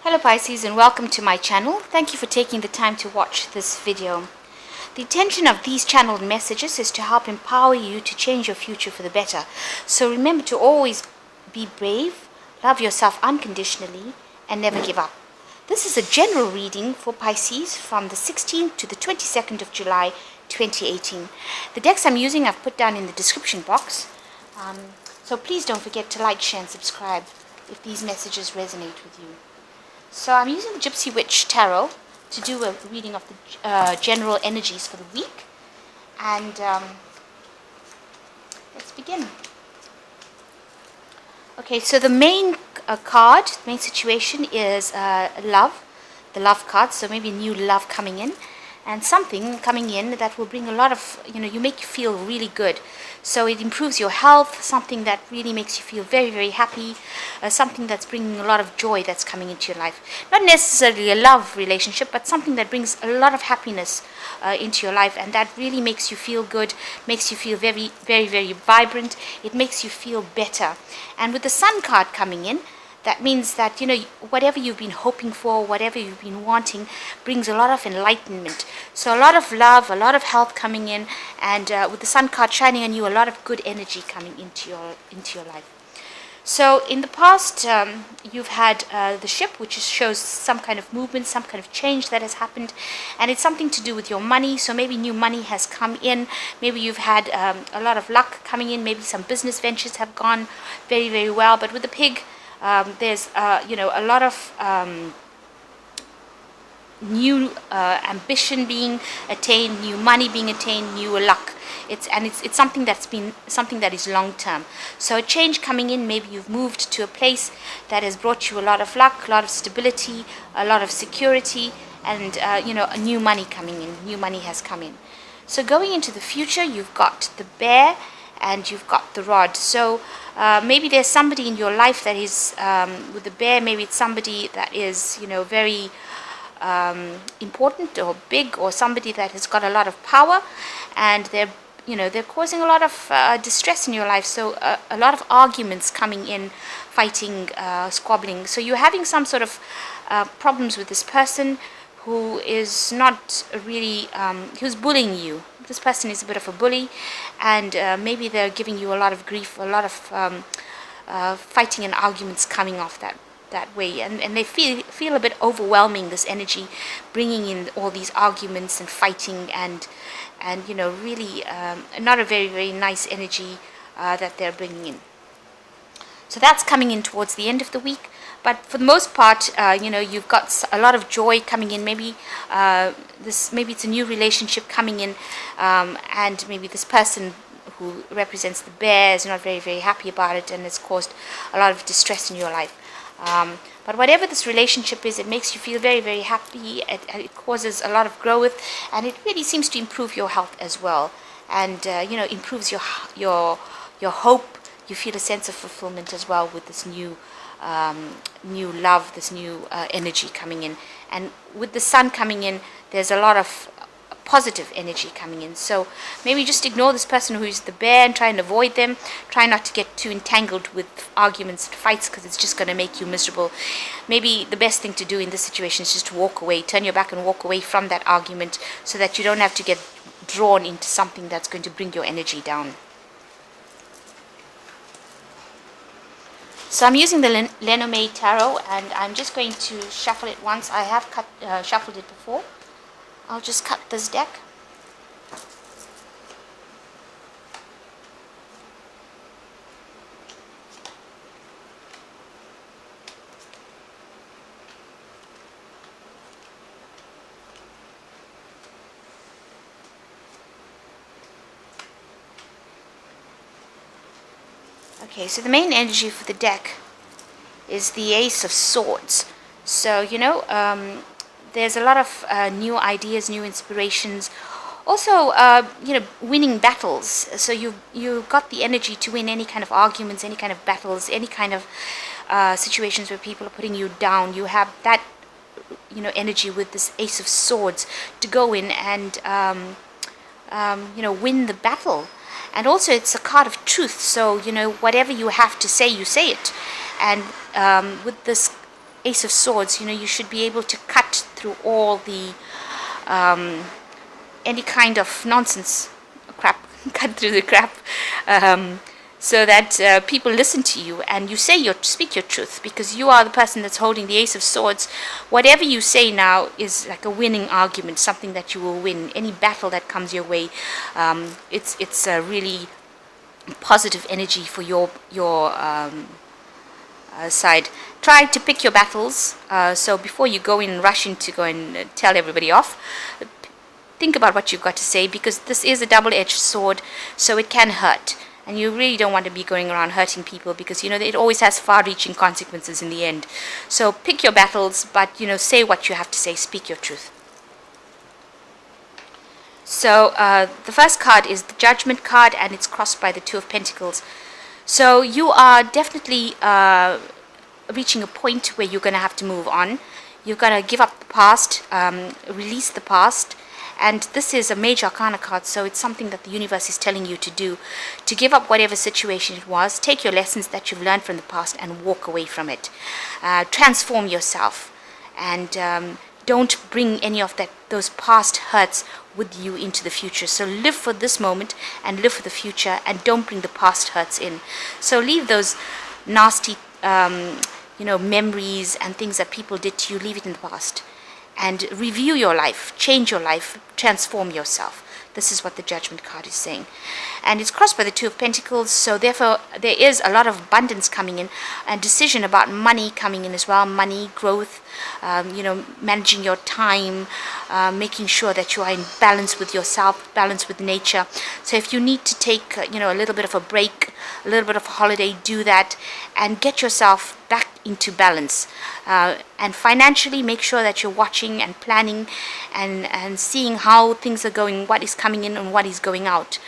Hello Pisces and welcome to my channel. Thank you for taking the time to watch this video. The intention of these channeled messages is to help empower you to change your future for the better. So remember to always be brave, love yourself unconditionally, and never give up. This is a general reading for Pisces from the 16th to the 22nd of July 2018. The decks I'm using I've put down in the description box. So please don't forget to like, share and subscribe if these messages resonate with you. So I'm using the Gypsy Witch Tarot to do a reading of the general energies for the week. And let's begin. Okay, so the main card, the main situation is love, the love card. So maybe new love coming in. And something coming in that will bring a lot of, you make you feel really good. So it improves your health, something that really makes you feel very, very happy, something that's bringing a lot of joy that's coming into your life. Not necessarily a love relationship, but something that brings a lot of happiness into your life, and that really makes you feel good, makes you feel very, very, very vibrant. It makes you feel better. And with the Sun card coming in, that means that, whatever you've been hoping for, whatever you've been wanting, brings a lot of enlightenment. So a lot of love, a lot of health coming in, and with the Sun card shining on you, a lot of good energy coming into your life. So in the past, you've had the ship, which shows some kind of movement, some kind of change that has happened, and it's something to do with your money. So maybe new money has come in, maybe you've had a lot of luck coming in, maybe some business ventures have gone very, very well. But with the pig, there's a lot of new ambition being attained, new money being attained, new luck. It's something that is long term. So a change coming in. Maybe you've moved to a place that has brought you a lot of luck, a lot of stability, a lot of security, and new money coming in. New money has come in. So going into the future, you've got the bear and you've got the rod. So maybe there's somebody in your life that is with the bear. Maybe it's somebody that is very important or big, or somebody that has got a lot of power, and they're causing a lot of distress in your life. So a lot of arguments coming in, fighting, squabbling. So you're having some sort of problems with this person who is not really who's bullying you. This person is a bit of a bully, and maybe they're giving you a lot of grief, a lot of fighting and arguments coming off that way, and they feel a bit overwhelming, this energy, bringing in all these arguments and fighting, and really not a very, very nice energy that they're bringing in. So that's coming in towards the end of the week. But for the most part, you've got a lot of joy coming in. Maybe maybe it's a new relationship coming in, and maybe this person who represents the bear is not very, very happy about it, and it's caused a lot of distress in your life. But whatever this relationship is, it makes you feel very, very happy. It causes a lot of growth, and it really seems to improve your health as well, and improves your hope. You feel a sense of fulfillment as well with this new love, this new energy coming in. And with the Sun coming in, there's a lot of positive energy coming in. So maybe just ignore this person who's the bear and try and avoid them. Try not to get too entangled with arguments and fights, because it's just going to make you miserable. Maybe the best thing to do in this situation is just to walk away, turn your back and walk away from that argument, so that you don't have to get drawn into something that's going to bring your energy down. So I'm using the Lenormand Tarot, and I'm just going to shuffle it once. I have shuffled it before. I'll just cut this deck. Okay, so the main energy for the deck is the Ace of Swords. So, there's a lot of new ideas, new inspirations. Also, winning battles. So you've got the energy to win any kind of arguments, any kind of battles, any kind of situations where people are putting you down. You have that, energy with this Ace of Swords to go in and, win the battle. And also it's a card of truth, so whatever you have to say, you say it. And with this Ace of Swords, you should be able to cut through all the any kind of nonsense, crap, cut through the crap, so that people listen to you and you speak your truth, because you are the person that's holding the Ace of Swords. Whatever you say now is like a winning argument, something that you will win. Any battle that comes your way, it's a really positive energy for your side. Try to pick your battles. So before you go in rushing to go and tell everybody off, think about what you've got to say, because this is a double-edged sword, so it can hurt. And you really don't want to be going around hurting people, because it always has far-reaching consequences in the end. So pick your battles, but say what you have to say. Speak your truth. So the first card is the Judgment card, and it's crossed by the Two of Pentacles. So you are definitely reaching a point where you're going to have to move on. You're going to give up the past, release the past. And this is a major arcana card, so it's something that the universe is telling you to do, to give up whatever situation it was, take your lessons that you've learned from the past and walk away from it. Transform yourself, and don't bring any of those past hurts with you into the future. So live for this moment and live for the future, and don't bring the past hurts in. So leave those nasty memories and things that people did to you, leave it in the past. And review your life, change your life, transform yourself. This is what the Judgment card is saying. And it's crossed by the Two of Pentacles, so therefore there is a lot of abundance coming in, and decision about money coming in as well. Money, growth, managing your time, making sure that you are in balance with yourself, balance with nature. So if you need to take a little bit of a break, a little bit of a holiday, do that and get yourself back into balance. And financially, make sure that you're watching and planning and seeing how things are going, what is coming in and what is going out.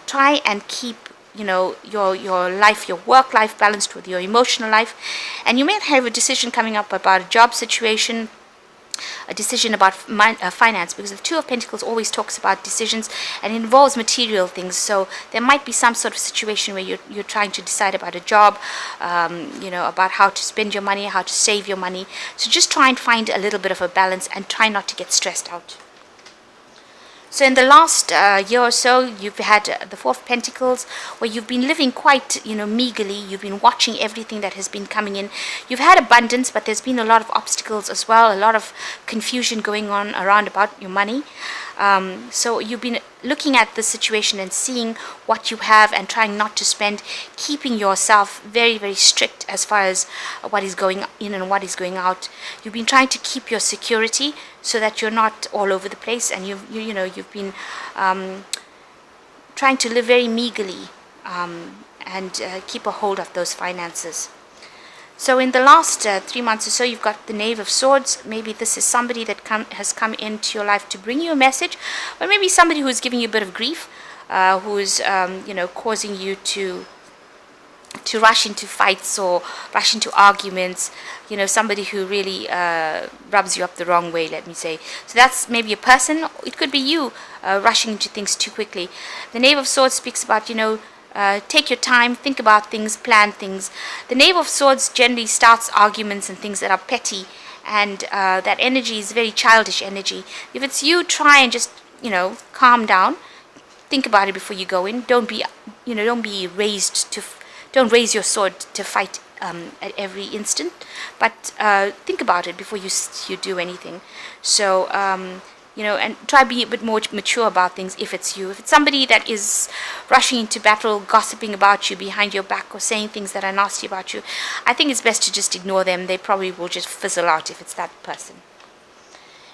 Try and keep your life, your work life balanced with your emotional life. And you may have a decision coming up about a job situation, a decision about finance, because the Two of Pentacles always talks about decisions and involves material things. So there might be some sort of situation where you're trying to decide about a job, about how to spend your money, how to save your money. So just try and find a little bit of a balance and try not to get stressed out. So in the last year or so, you've had the Four of Pentacles, where you've been living quite, meagerly. You've been watching everything that has been coming in. You've had abundance, but there's been a lot of obstacles as well, a lot of confusion going on around about your money. So you've been looking at the situation and seeing what you have and trying not to spend, keeping yourself very, very strict as far as what is going in and what is going out. You've been trying to keep your security so that you're not all over the place, and you've been trying to live very meagerly and keep a hold of those finances. So in the last 3 months or so, you've got the Knave of Swords. Maybe this is somebody that has come into your life to bring you a message, or maybe somebody who's giving you a bit of grief, who's causing you to rush into fights or rush into arguments. Somebody who really rubs you up the wrong way, let me say. So that's maybe a person. It could be you rushing into things too quickly. The Knave of Swords speaks about, take your time, think about things, plan things. The Knave of Swords generally starts arguments and things that are petty, and that energy is very childish energy. If it's you, try and just, calm down. Think about it before you go in. Don't be don't raise your sword to fight at every instant, but think about it before you do anything. So and try to be a bit more mature about things if it's you. If it's somebody that is rushing into battle, gossiping about you behind your back, or saying things that are nasty about you, I think it's best to just ignore them. They probably will just fizzle out if it's that person.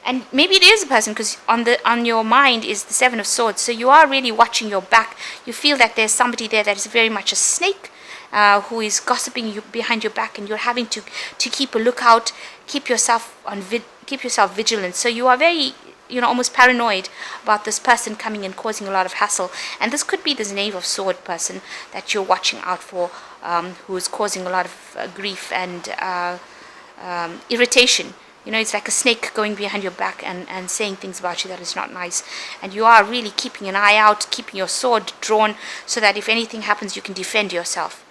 And maybe it is a person, because on your mind is the Seven of Swords. So you are really watching your back. You feel that there's somebody there that is very much a snake, who is gossiping you behind your back, and you're having to keep a lookout, keep yourself vigilant. So you are very, almost paranoid about this person coming and causing a lot of hassle. And this could be this Knave of Sword person that you're watching out for, who is causing a lot of grief and irritation. It's like a snake going behind your back and saying things about you that is not nice. And you are really keeping an eye out, keeping your sword drawn, so that if anything happens, you can defend yourself.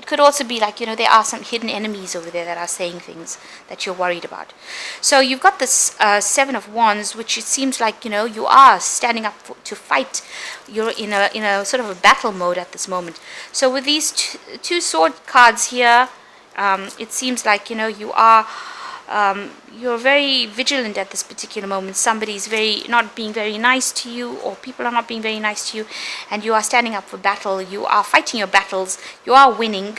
It could also be like, there are some hidden enemies over there that are saying things that you're worried about. So you've got this Seven of Wands, which it seems like, you are standing up to fight. You're in a sort of a battle mode at this moment. So with these two sword cards here, it seems like, you are... you're very vigilant at this particular moment. Somebody's not being very nice to you, or people are not being very nice to you, and you are standing up for battle. You are fighting your battles. You are winning.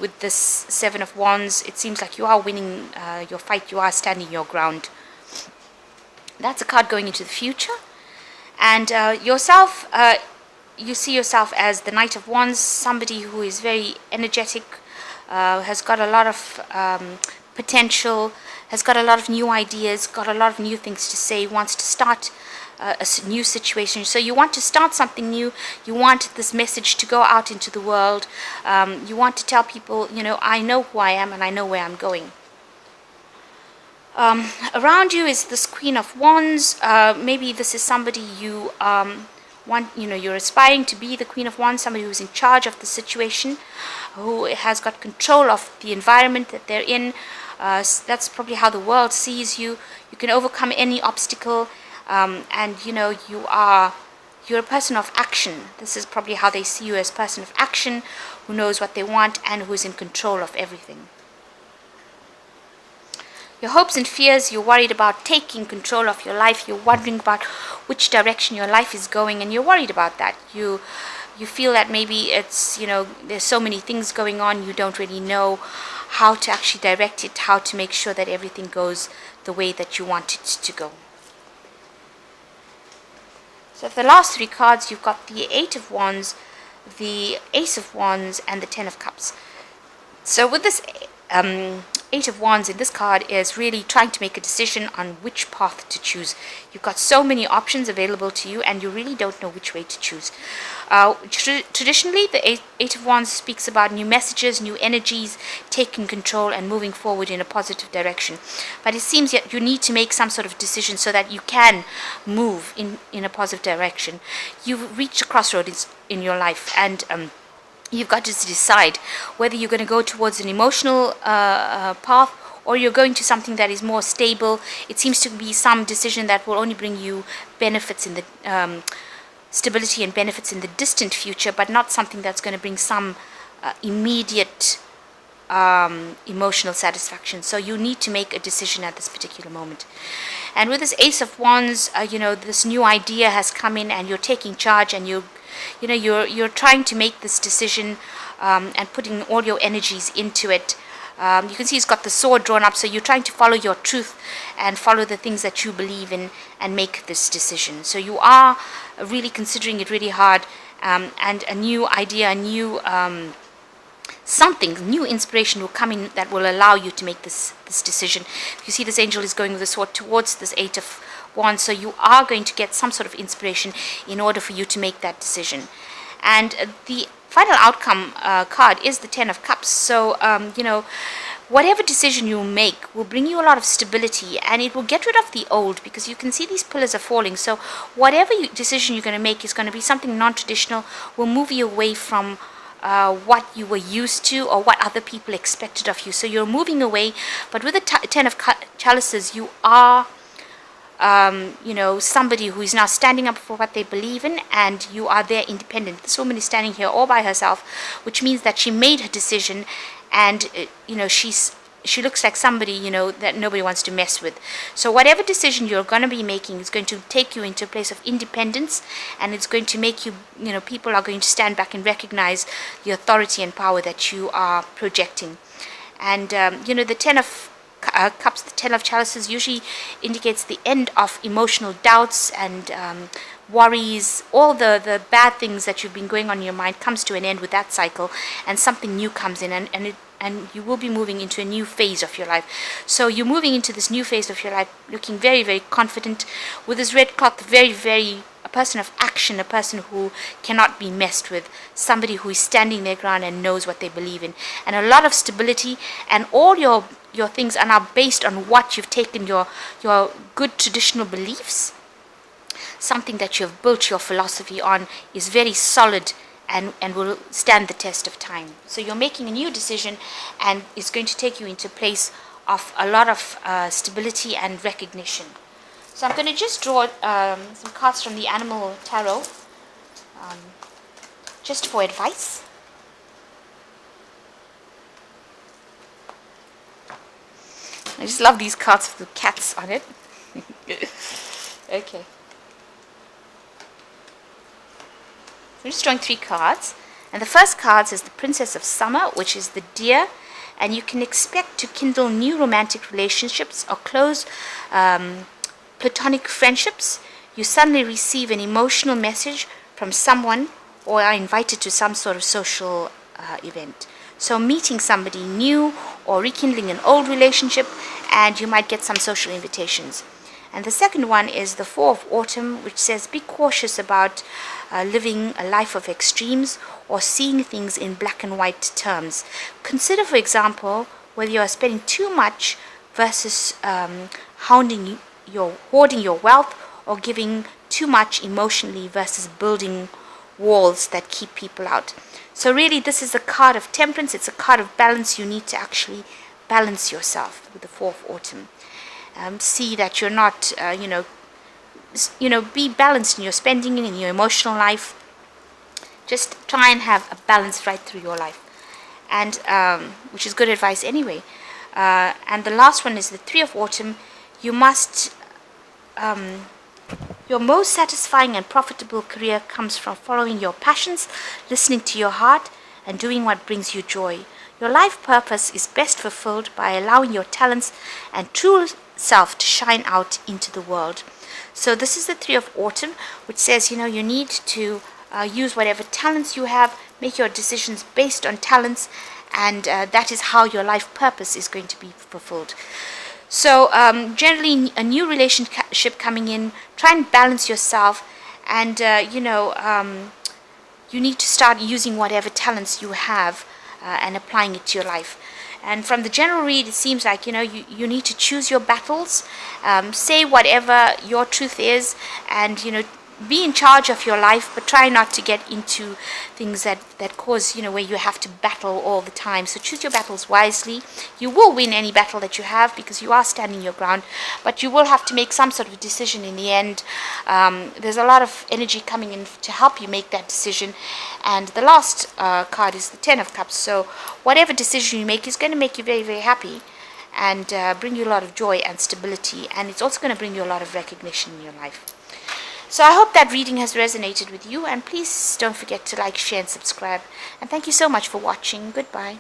With this Seven of Wands, it seems like you are winning your fight. You are standing your ground. That's a card going into the future. And yourself, you see yourself as the Knight of Wands, somebody who is very energetic, has got a lot of potential, has got a lot of new ideas, got a lot of new things to say, wants to start a new situation. So you want to start something new. You want this message to go out into the world. You want to tell people, I know who I am and I know where I'm going. Around you is this Queen of Wands. Maybe this is somebody you want, you're aspiring to be the Queen of Wands, somebody who's in charge of the situation, who has got control of the environment that they're in. That's probably how the world sees you. You can overcome any obstacle, and you're a person of action. This is probably how they see you, as a person of action, who knows what they want and who's in control of everything. Your hopes and fears, you're worried about taking control of your life. You're wondering about which direction your life is going, and you're worried about that. You feel that maybe it's, there's so many things going on, you don't really know how to actually direct it, how to make sure that everything goes the way that you want it to go. So for the last three cards, you've got the Eight of Wands, the Ace of Wands, and the Ten of Cups. So with this Eight of Wands in this card is really trying to make a decision on which path to choose. You've got so many options available to you, and you really don't know which way to choose. Traditionally, the Eight of Wands speaks about new messages, new energies, taking control and moving forward in a positive direction. But it seems that you need to make some sort of decision so that you can move in a positive direction. You've reached a crossroads in your life, and you've got to decide whether you're going to go towards an emotional path, or you're going to something that is more stable. It seems to be some decision that will only bring you benefits in the stability and benefits in the distant future, but not something that's going to bring some immediate emotional satisfaction. So you need to make a decision at this particular moment. And with this Ace of Wands, this new idea has come in, and you're taking charge, and you're trying to make this decision and putting all your energies into it. You can see he's got the sword drawn up, so you're trying to follow your truth and follow the things that you believe in and make this decision. So you are really considering it really hard, and a new idea, a new new inspiration will come in that will allow you to make this decision. You see this angel is going with the sword towards this Eight of Wands, so you are going to get some sort of inspiration in order for you to make that decision. And the final outcome card is the Ten of Cups. So whatever decision you make will bring you a lot of stability, and it will get rid of the old, because you can see these pillars are falling. So whatever decision you're going to make is going to be something non-traditional, will move you away from what you were used to or what other people expected of you. So you're moving away, but with the Ten of Chalices, you are somebody who is now standing up for what they believe in, and you are there independent. This woman is standing here all by herself, which means that she made her decision, and she looks like somebody that nobody wants to mess with. So whatever decision you're going to be making is going to take you into a place of independence, and it's going to make you, people are going to stand back and recognize the authority and power that you are projecting. And the Ten of Cups, the Ten of Chalices, usually indicates the end of emotional doubts and worries. All the bad things that you've been going on in your mind comes to an end with that cycle, and something new comes in, and you will be moving into a new phase of your life. So you're moving into this new phase of your life looking very, very confident, with this red cloth, very, very a person of action, a person who cannot be messed with, somebody who is standing their ground and knows what they believe in, and a lot of stability. And all your things are now based on what you've taken, your good traditional beliefs. Something that you've built your philosophy on is very solid and will stand the test of time. So you're making a new decision, and it's going to take you into a place of a lot of stability and recognition. So I'm going to just draw some cards from the Animal Tarot, just for advice. I just love these cards with the cats on it. Okay. I'm just drawing 3 cards. And the first card is the Princess of Summer, which is the Deer. And you can expect to kindle new romantic relationships or close platonic friendships. You suddenly receive an emotional message from someone or are invited to some sort of social event. So meeting somebody new or rekindling an old relationship, and you might get some social invitations. And the second one is the Four of Autumn, which says be cautious about living a life of extremes or seeing things in black and white terms. Consider, for example, whether you are spending too much versus hoarding your wealth, or giving too much emotionally versus building walls that keep people out. So really, this is a card of temperance. It's a card of balance. You need to actually balance yourself with the Four of Autumn. See that you're not, be balanced in your spending and in your emotional life. Just try and have a balance right through your life, and which is good advice anyway. And the last one is the Three of Autumn. You must, your most satisfying and profitable career comes from following your passions, listening to your heart, and doing what brings you joy. Your life purpose is best fulfilled by allowing your talents and true self to shine out into the world. So this is the Three of Autumn, which says, you need to use whatever talents you have, make your decisions based on talents, and that is how your life purpose is going to be fulfilled. So generally, a new relationship coming in, try and balance yourself, and you need to start using whatever talents you have and applying it to your life. And from the general read, it seems like, you need to choose your battles, say whatever your truth is, and, be in charge of your life, but try not to get into things that cause, where you have to battle all the time. So choose your battles wisely. You will win any battle that you have because you are standing your ground, but you will have to make some sort of decision in the end. There's a lot of energy coming in to help you make that decision. And the last card is the Ten of Cups. So whatever decision you make is going to make you very, very happy and bring you a lot of joy and stability. And it's also going to bring you a lot of recognition in your life. So I hope that reading has resonated with you, and please don't forget to like, share, and subscribe. And thank you so much for watching. Goodbye.